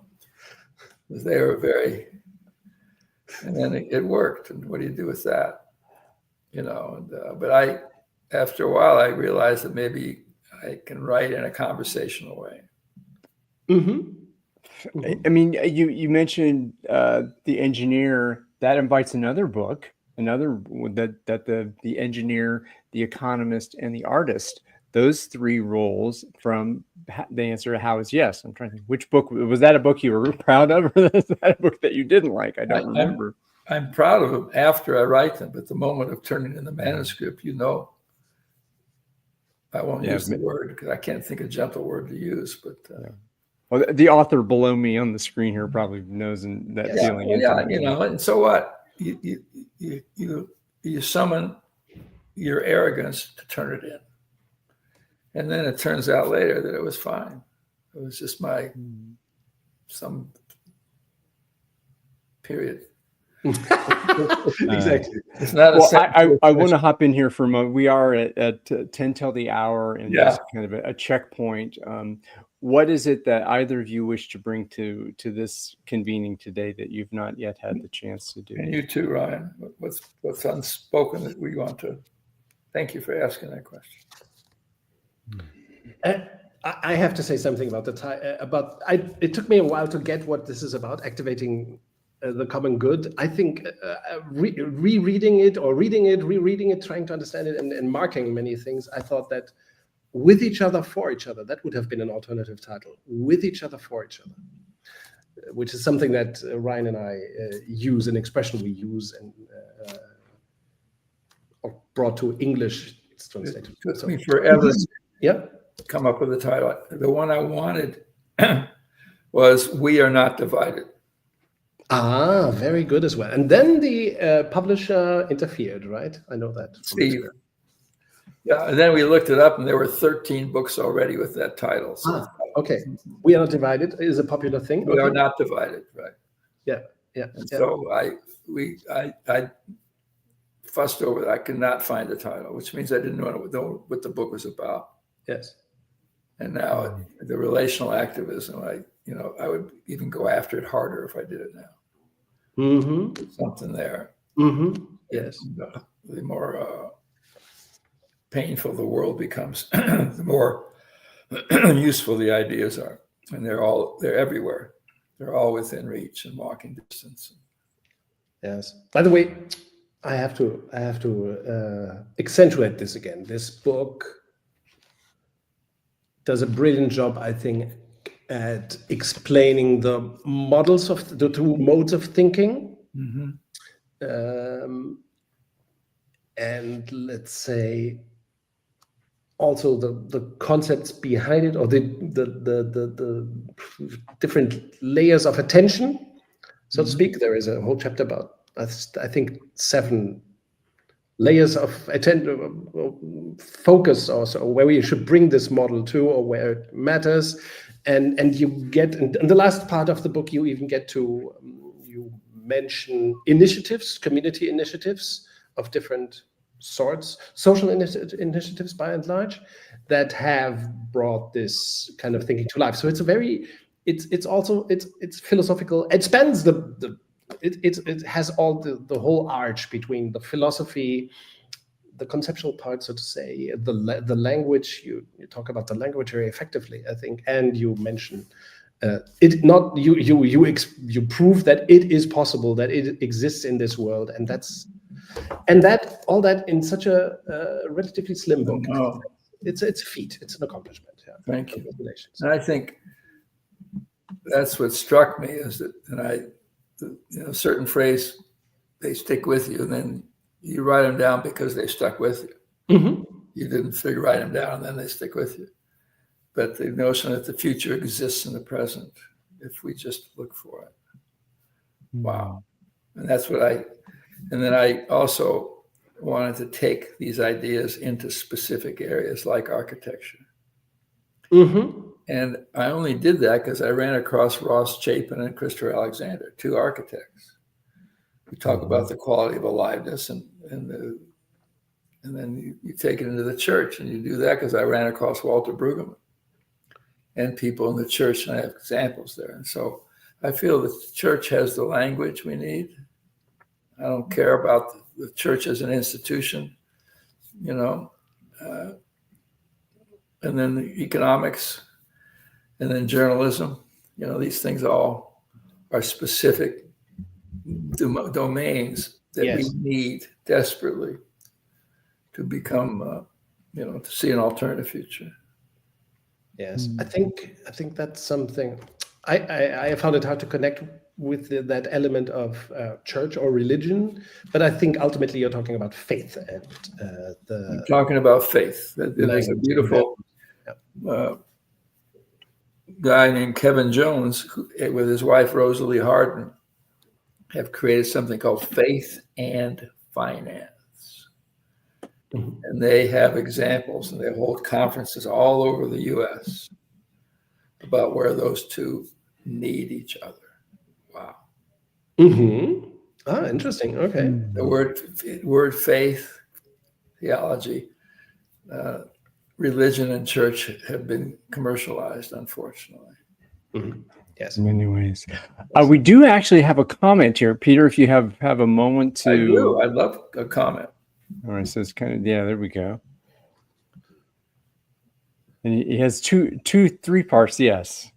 They were very, and then it worked. And what do you do with that? But after a while, I realized that maybe I can write in a conversational way. Mm-hmm. I mean, you mentioned the engineer. That invites another book, that the engineer, the economist, and the artist. Those 3 roles from the answer to how is yes. I'm trying to think, which book was that? A book you were proud of, or is that a book that you didn't like? I don't remember. I'm proud of them after I write them, but the moment of turning in the manuscript, I won't use the word because I can't think of a gentle word to use. But well, the author below me on the screen here probably knows that feeling. And so what? You summon your arrogance to turn it in, and then it turns out later that it was fine. It was just some period. Exactly. It's not. I want to hop in here for a moment. We are at 10 till the hour, and that's kind of a checkpoint. What is it that either of you wish to bring to this convening today that you've not yet had the chance to do? And you too, Ryan. What's unspoken that we want to? Thank you for asking that question. I have to say something about it took me a while to get what this is about, activating the common good. I think rereading it, rereading it, trying to understand it, and marking many things, I thought that with each other, for each other, that would have been an alternative title. With each other, for each other, which is something that Ryan and I use, an expression we use, and brought to English. It's translated. It took me forever. Yeah. Come up with a title. The one I wanted was "We Are Not Divided." Ah, very good as well. And then the publisher interfered, right? I know that. Yeah, and then we looked it up, and there were 13 books already with that title. So okay. We Are Not Divided is a popular thing. We Are Not Divided, right? Yeah. So I fussed over it. I could not find the title, which means I didn't know what the book was about. Yes. And now the relational activism, I would even go after it harder if I did it now. Mm-hmm. Something there. Mm-hmm. Yes. The more painful the world becomes, the more useful the ideas are, and they're everywhere. They're all within reach and walking distance. Yes. By the way, I have to accentuate this again. This book does a brilliant job, I think, at explaining the models of the two modes of thinking, and let's say also the concepts behind it, or the different layers of attention, so to speak. There is a whole chapter about, I think, 7 layers of focus, also where we should bring this model to, or where it matters. And you get, in the last part of the book, you even get to, you mention initiatives, community initiatives of different sorts, social initiatives by and large, that have brought this kind of thinking to life. So it's it's philosophical. It spans it has all the whole arch between the philosophy, the conceptual part, so to say, the language. You talk about the language very effectively, I think, and you mention it. Not you prove that it is possible, that it exists in this world, and that all that in such a relatively slim book. Oh. It's a feat. It's an accomplishment. Yeah. Thank you. And I think that's what struck me, is that, certain phrase, they stick with you, and then you write them down because they stuck with you. Mm-hmm. You didn't write them down, and then they stick with you. But the notion that the future exists in the present, if we just look for it. Wow. And that's what and then I also wanted to take these ideas into specific areas like architecture. Mm-hmm. And I only did that because I ran across Ross Chapin and Christopher Alexander, 2 architects. We talk about the quality of aliveness, and then you take it into the church, and you do that because I ran across Walter Brueggemann and people in the church, and I have examples there. And so I feel the church has the language we need. I don't care about the church as an institution, and then the economics, and then journalism. These things all are specific domains that we need desperately to become, to see an alternative future. Yes, I think that's something I found it hard to connect with that element of church or religion, but I think ultimately you're talking about faith and I'm talking about faith. There's a beautiful guy named Kevin Jones, who, with his wife Rosalie Harden, have created something called Faith and Finance. Mm-hmm. And they have examples, and they hold conferences all over the US about where those two need each other. Wow. Mm-hmm. Ah, interesting. Okay. The word faith, theology, religion, and church have been commercialized, unfortunately. Mm-hmm. Yes, in many ways. We do actually have a comment here, Peter. If you have a moment to, I do. I'd love a comment. All right, so it's kind of, there we go. And he has three parts. Yes.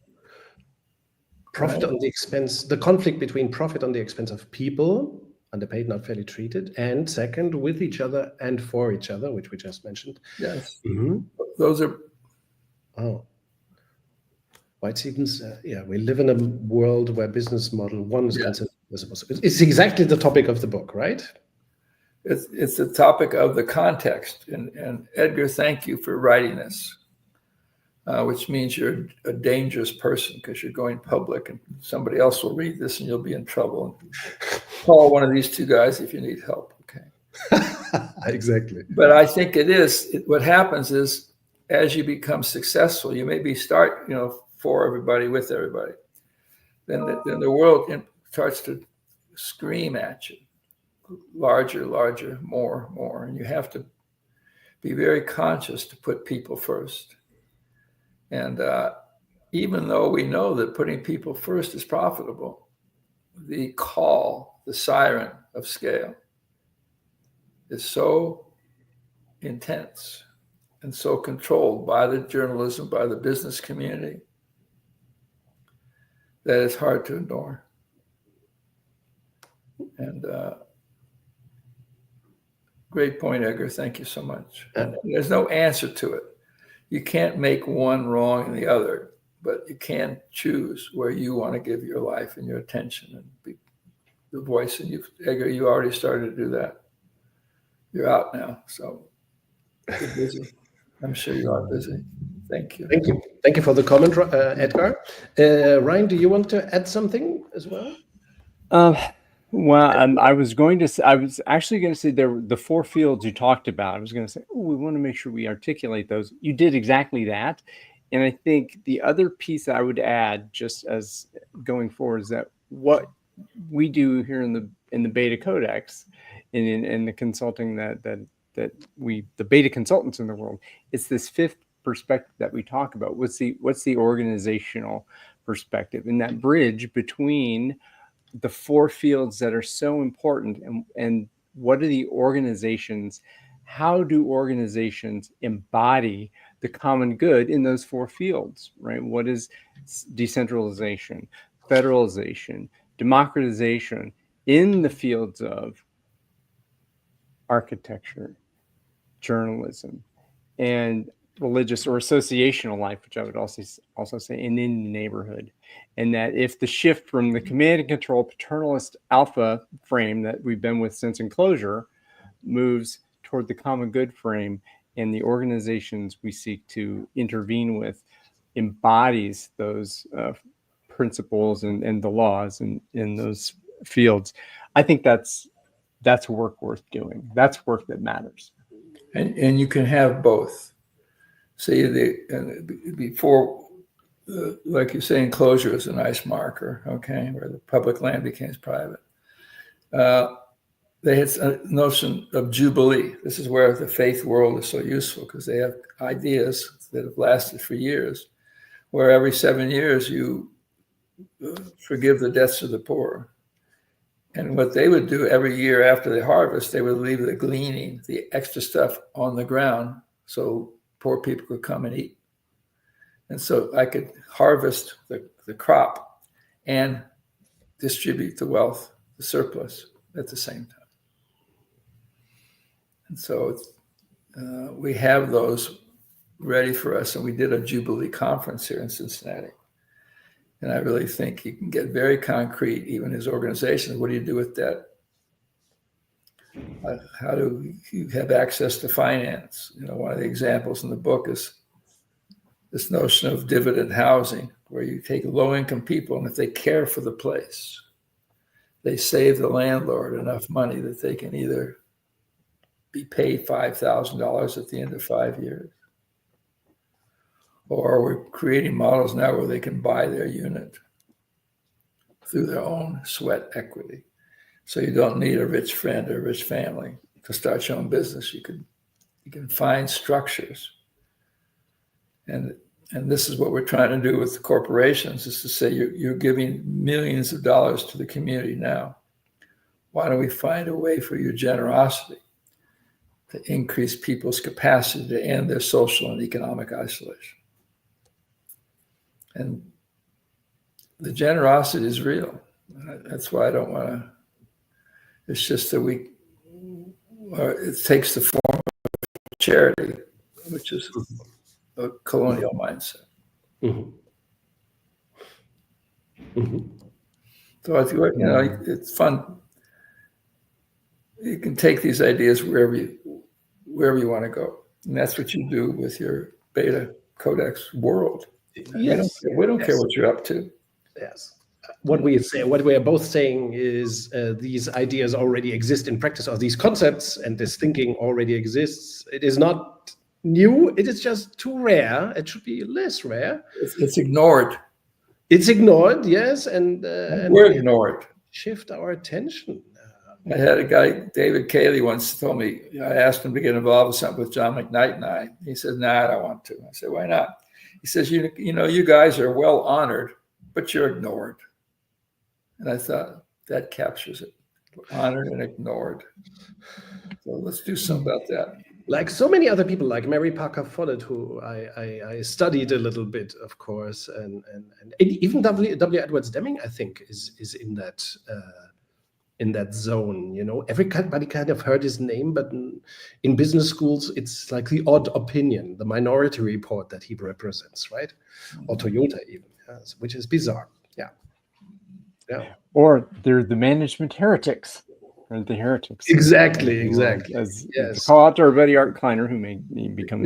Profit on the expense, the conflict between profit on the expense of people, underpaid, not fairly treated, and second, with each other and for each other, which we just mentioned. Yes. Mm-hmm. Those are. Oh. White Stevens, we live in a world where business model one is considered as a possibility. It's exactly the topic of the book, right? It's the topic of the context. And Edgar, thank you for writing this. Which means you're a dangerous person because you're going public and somebody else will read this and you'll be in trouble. Call one of these two guys if you need help. Okay. Exactly. But I think what happens is as you become successful, you maybe start, for everybody, with everybody. Then the world starts to scream at you, larger, larger, more. And you have to be very conscious to put people first. And even though we know that putting people first is profitable, the call, the siren of scale is so intense and so controlled by the journalism, by the business community, that it's hard to ignore. And great point, Edgar. Thank you so much. And there's no answer to it. You can't make one wrong and the other, but you can choose where you want to give your life and your attention and be the voice. And Edgar, you already started to do that. You're out now, so you're busy. I'm sure you are busy. Thank you. Thank you. Thank you for the comment, Edgar. Ryan, do you want to add something as well? Well, I was actually going to say the four fields you talked about. I was going to say, we want to make sure we articulate those. You did exactly that. And I think the other piece I would add, just as going forward, is that what we do here in the BetaCodex, in the consulting the beta consultants in the world, it's this fifth perspective that we talk about. What's the organizational perspective, and that bridge between the four fields that are so important, and what are the organizations, how do organizations embody the common good in those four fields, right? What is decentralization, federalization, democratization in the fields of architecture, journalism, and religious or associational life, which I would also say in the neighborhood. And that if the shift from the command and control paternalist alpha frame that we've been with since enclosure moves toward the common good frame, and the organizations we seek to intervene with embodies those principles and the laws in those fields, I think that's work worth doing. That's work that matters. And you can have both. See, before, like you say, enclosure is a nice marker, okay, where the public land becomes private. They had a notion of jubilee. This is where the faith world is so useful, because they have ideas that have lasted for years, where every 7 years you forgive the debts of the poor. And what they would do every year after the harvest, they would leave the gleaning, the extra stuff on the ground, so poor people could come and eat. And so I could harvest the crop and distribute the wealth, the surplus, at the same time. And so we have those ready for us. And we did a Jubilee conference here in Cincinnati. And I really think you can get very concrete, even as organizations. What do you do with debt? How do you have access to finance? One of the examples in the book is this notion of dividend housing, where you take low-income people, and if they care for the place, they save the landlord enough money that they can either be paid $5,000 at the end of 5 years, or we're creating models now where they can buy their unit through their own sweat equity. So you don't need a rich friend or a rich family to start your own business. You can find structures. And this is what we're trying to do with the corporations, is to say you're giving millions of dollars to the community now. Why don't we find a way for your generosity to increase people's capacity to end their social and economic isolation. And the generosity is real. That's why I don't want to. It's just that it takes the form of charity, which is a colonial mindset. Mm-hmm. Mm-hmm. So I think, it's fun. You can take these ideas wherever you want to go, and that's what you do with your BetaCodex world. Yes, we don't care what you're up to. Yes. What we are both saying is these ideas already exist in practice, or these concepts and this thinking already exists. It is not new. It is just too rare. It should be less rare. It's ignored. It's ignored, yes, and we're ignored. Shift our attention. I had a guy, David Cayley, once told me, I asked him to get involved with something with John McKnight and I. He said, "Nah, I don't want to." I said, "Why not?" He says, you guys are well honored, but you're ignored." And I thought, that captures it. Honored and ignored. So let's do something about that. Like so many other people, like Mary Parker Follett, who I studied a little bit, of course, and even W. Edwards Deming, I think, is in that zone. Everybody kind of heard his name, but in business schools, it's like the odd opinion, the minority report that he represents, right? Or Toyota even, yes, which is bizarre. Yeah. Or they're the management heretics. Or the heretics. Exactly. As yes. Call out to our buddy Art Kleiner, who may become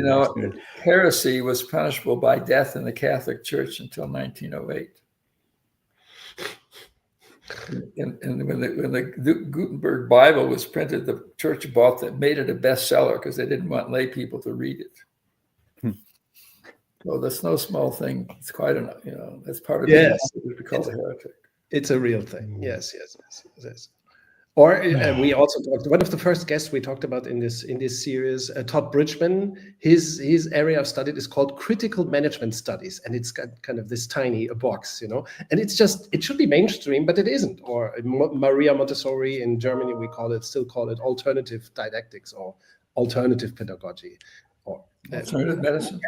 heresy was punishable by death in the Catholic Church until 1908. And when the Gutenberg Bible was printed, the church bought that, made it a bestseller because they didn't want lay people to read it. So that's no small thing. It's quite enough. That's part of it. We call a heretic. It's a real thing. Yes. Or we also talked. One of the first guests we talked about in this series, Todd Bridgman. His area of study is called critical management studies, and it's got kind of this tiny box, And it should be mainstream, but it isn't. Or Maria Montessori in Germany, we still call it alternative didactics or alternative pedagogy, or alternative medicine.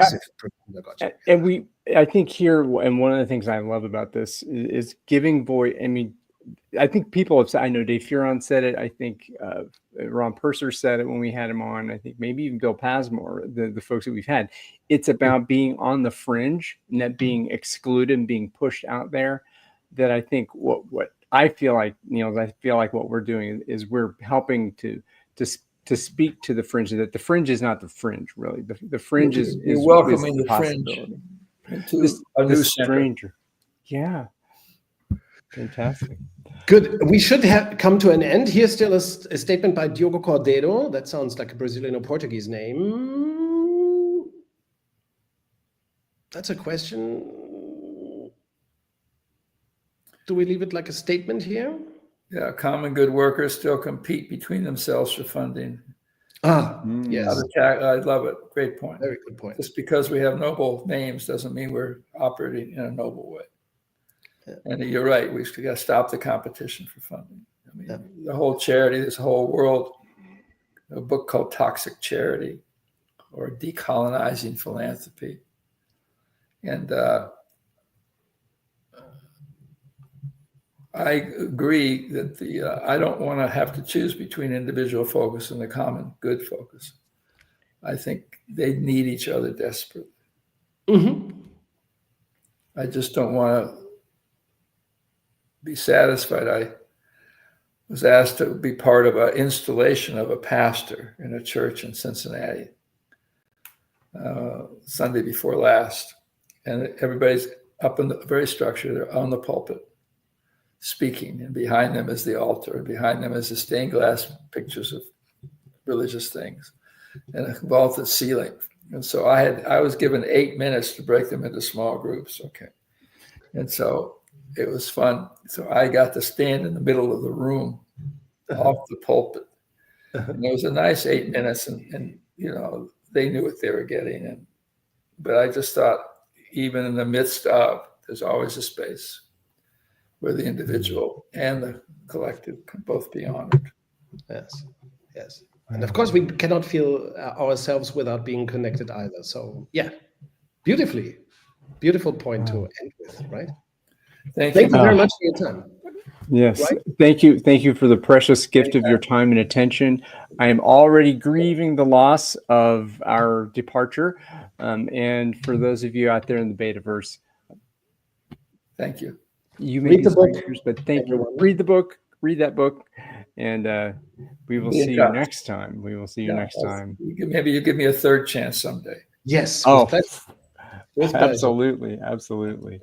Pedagogy. And I think here, and one of the things I love about this is giving voice. I think people have said, I know Dave Furon said it. I think Ron Purser said it when we had him on. I think maybe even Bill Pasmore, the folks that we've had. It's about being on the fringe, not being excluded and being pushed out there. That I think what I feel like, Niels, I feel like what we're doing is we're helping to speak to the fringe. That the fringe is not the fringe, really. The fringe is welcoming the fringe into a new stranger. Yeah. Fantastic. Good. We should have come to an end. Here's still a statement by Diogo Cordeiro. That sounds like a Brazilian or Portuguese name. That's a question. Do we leave it like a statement here? Yeah, common good workers still compete between themselves for funding. Yes. I love it. Great point. Very good point. Just because we have noble names doesn't mean we're operating in a noble way. And you're right. We've got to stop the competition for funding. The whole charity, this whole world, a book called Toxic Charity or Decolonizing Philanthropy. And I agree that I don't want to have to choose between individual focus and the common good focus. I think they need each other desperately. Mm-hmm. I just don't want to be satisfied. I was asked to be part of an installation of a pastor in a church in Cincinnati Sunday before last. And everybody's up in the very structure. They're on the pulpit speaking, and behind them is the altar, and behind them is the stained glass pictures of religious things and a vaulted ceiling. And so I was given 8 minutes to break them into small groups. Okay. And so it was fun. So I got to stand in the middle of the room off the pulpit. And it was a nice 8 minutes, and they knew what they were getting. But I just thought, even in the midst of, there's always a space where the individual and the collective can both be honored. Yes. And of course, we cannot feel ourselves without being connected either. So yeah, beautiful point to end with, right? Thank Thank you you. very much for your time. Yes. Right? Thank you for the precious gift of your time and attention. I am already grieving the loss of our departure. And for those of you out there in the Betaverse, Thank you. you may Read be the book, strangers, but thank you. everyone. Read the book, read that book, and we will Be in see you touch. next time. We will see you next time. Maybe you give me a third chance someday. Yes, Oh, with pleasure. With pleasure. absolutely.